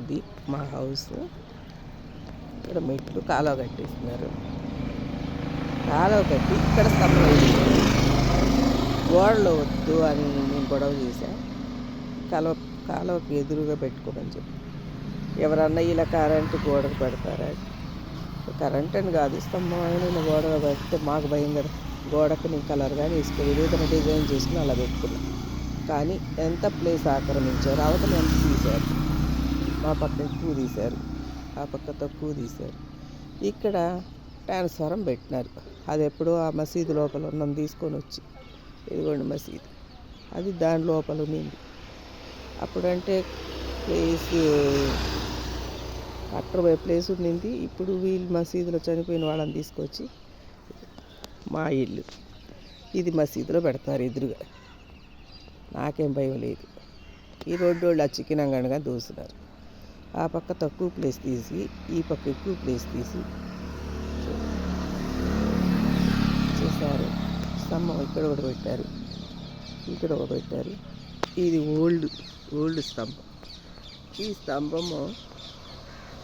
ఇది మా హౌస్. ఇక్కడ మెట్లు కాలువ కట్టేస్తున్నారు. కాలువ కట్టి ఇక్కడ స్తంభం గోడలో వద్దు అని నేను గొడవ చేశాను. కాలువకి ఎదురుగా పెట్టుకోమని చెప్పి ఎవరన్నా ఇలా కరెంటు గోడకు పెడతారా? కరెంట్ అని కాదు, స్తంభం అయిన గోడలో పెడితే మాకు భయం కదా. గోడకు నేను కలర్ కానీ వేసుకోలేదు, ఏదైనా డిజైన్ చేసుకుని అలా పెట్టుకున్నాను. కానీ ఎంత ప్లేస్ ఆక్రమించారు, అవతల ఎంత తీశారు. మా పక్క ఎక్కువ తీశారు, ఆ పక్క తక్కువ తీశారు. ఇక్కడ ట్రాన్స్ఫారం పెట్టినారు. అది ఎప్పుడో ఆ మసీదు లోపల ఉన్నది తీసుకొని వచ్చి, ఇదిగోండి మసీదు, అది దాని లోపల ఉన్నింది. అప్పుడంటే ప్లేస్ అక్కడ ప్లేస్ ఉండింది. ఇప్పుడు వీళ్ళు మసీదులో చనిపోయిన వాళ్ళని తీసుకొచ్చి మా ఇల్లు ఇది మసీదులో పెడతారు ఎదురుగా. నాకేం భయం లేదు. ఈ రోడ్డు వాళ్ళు ఆ చికెన్ అంగడిగా దూసినారు. ఆ పక్క తక్కువ ప్లేస్ తీసి ఈ పక్క ఎక్కువ ప్లేస్ తీసి చేశారు. స్తంభం ఇక్కడ ఒకటి పెట్టారు, ఇక్కడ ఒక పెట్టారు. ఇది ఓల్డ్ స్తంభం. ఈ స్తంభము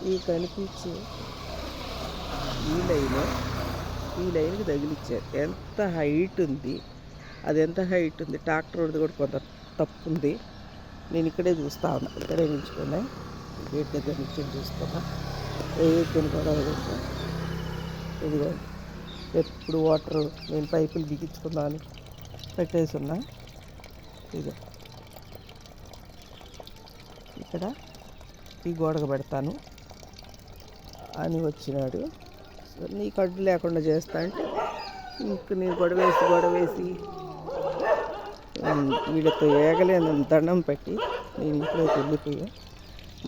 ఈ కనిపించే ఈ లైన్కి తగిలిచ్చారు. ఎంత హైట్ ఉంది, అది ఎంత హైట్ ఉంది, ట్రాక్టర్ కూడా కొంత తప్పు ఉంది. నేను ఇక్కడే చూస్తా ఉన్నా, ఇక్కడే నిల్చుకున్నా, గేట్ దగ్గర నుంచి చూస్తున్నా. ఏదైతే గొడవ ఇదిగో ఎప్పుడు వాటర్ నేను పైపులు బిగించుకున్నాను పెట్టేసి ఉన్నా. ఇదిగో ఇక్కడ ఈ గోడకు పెడతాను అని వచ్చినాడు. నీకు అడ్డు లేకుండా చేస్తా అంటే ఇంక నేను గొడవేసి వీళ్ళతో ఏగలేని దండం పెట్టి నేను ఇంట్లోకి వెళ్ళిపోయా.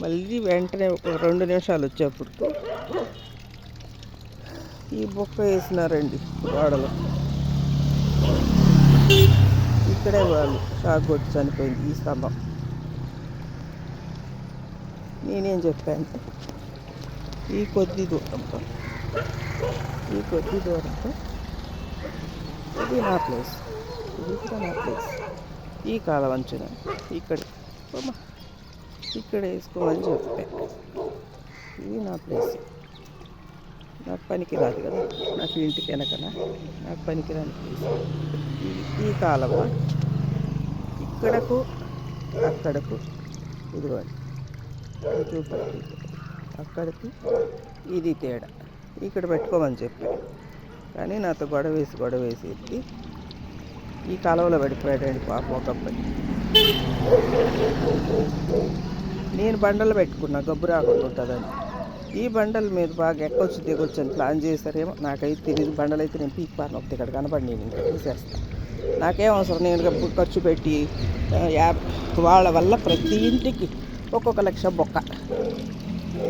మళ్ళీ వెంటనే ఒక 2 నిమిషాలు వచ్చేప్పుడు ఈ బొక్క వేసినారండి గోడలో. ఇక్కడే వాళ్ళు షాక్ కొట్టి చనిపోయింది ఈ స్తంభం. నేనేం చెప్పాను, ఈ కొద్ది దూరంతో ఇది నా ప్లేస్, ఇది కూడా నా ప్లేస్. ఈ కాలవంచున ఇక్కడ వేసుకోమని చెప్పాను. ఇది నా ప్లేస్, నాకు పనికి రాదు కదా, నాకు ఇంటికి వెనకనా నాకు పనికిరాని ప్లేస్. ఈ కాలవ ఇక్కడకు అక్కడకు ఇదిగోండి, అక్కడికి ఇది తేడా. ఇక్కడ పెట్టుకోమని చెప్పాను కానీ నాతో గొడవేసి ఎత్తి ఈ కాలువలో పడిపోయాడండి పాపం ఒక అబ్బాయి. నేను బండలు పెట్టుకున్నా గబ్బు రాకుండా ఉంటుందని. ఈ బండల మీద బాగా ఎక్కొచ్చు దిగొచ్చు అని ప్లాన్ చేశారేమో, నాకైతే తెలియదు. బండలు అయితే నేను పీక్ పారిన ఒకటి ఇక్కడ కనపడి నేను ఇంకా తీసేస్తాను. నాకేం అవసరం, నేను ఖర్చు పెట్టి వాళ్ళ వల్ల ప్రతి ఇంటికి 1 లక్ష బొక్క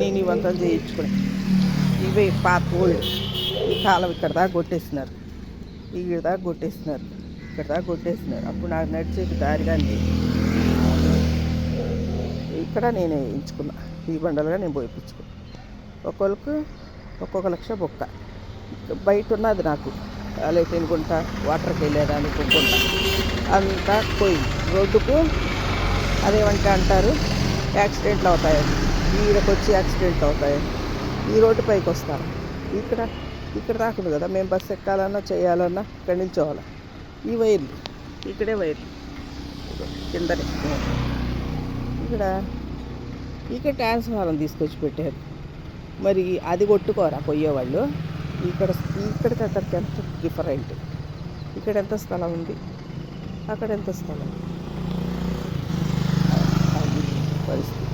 నేను ఇవంతా చేయించుకుని. ఇవే పాత ఓల్డ్. ఈ కాలం ఇక్కడ దాకా కొట్టేస్తున్నారు, అప్పుడు నాకు నడిచేది దారిగా లేదు. ఇక్కడ నేనే వేయించుకున్నా, ఈ బండలుగా నేను పోయిపించుకున్నా. ఒక్కొక్కరికి 1 లక్ష బొక్క. బయట ఉన్నది నాకు లేకపోతే గుంట వాటర్కి వెళ్ళేదానికి గుంట అంతా పోయింది. రోడ్డుకు అదేమంటే అంటారు యాక్సిడెంట్లు అవుతాయని, ఈడకి వచ్చి యాక్సిడెంట్లు అవుతాయని ఈ రోడ్డు పైకి వస్తారు. ఇక్కడ రాకుండా కదా మేము బస్సు ఎక్కాలన్నా చేయాలన్నా ఇక్కడ నిల్చోవాలి. ఈ వైర్లు ఇక్కడే వైర్లు కిందనే ఇక్కడ ట్రాన్స్ఫారం తీసుకొచ్చి పెట్టారు. మరి అది కొట్టుకోరా పోయేవాళ్ళు. ఇక్కడికి అక్కడికి ఎంత డిఫరెంట్. ఇక్కడ ఎంత స్థలం ఉంది, అక్కడ ఎంత స్థలం, అది పరిస్థితి.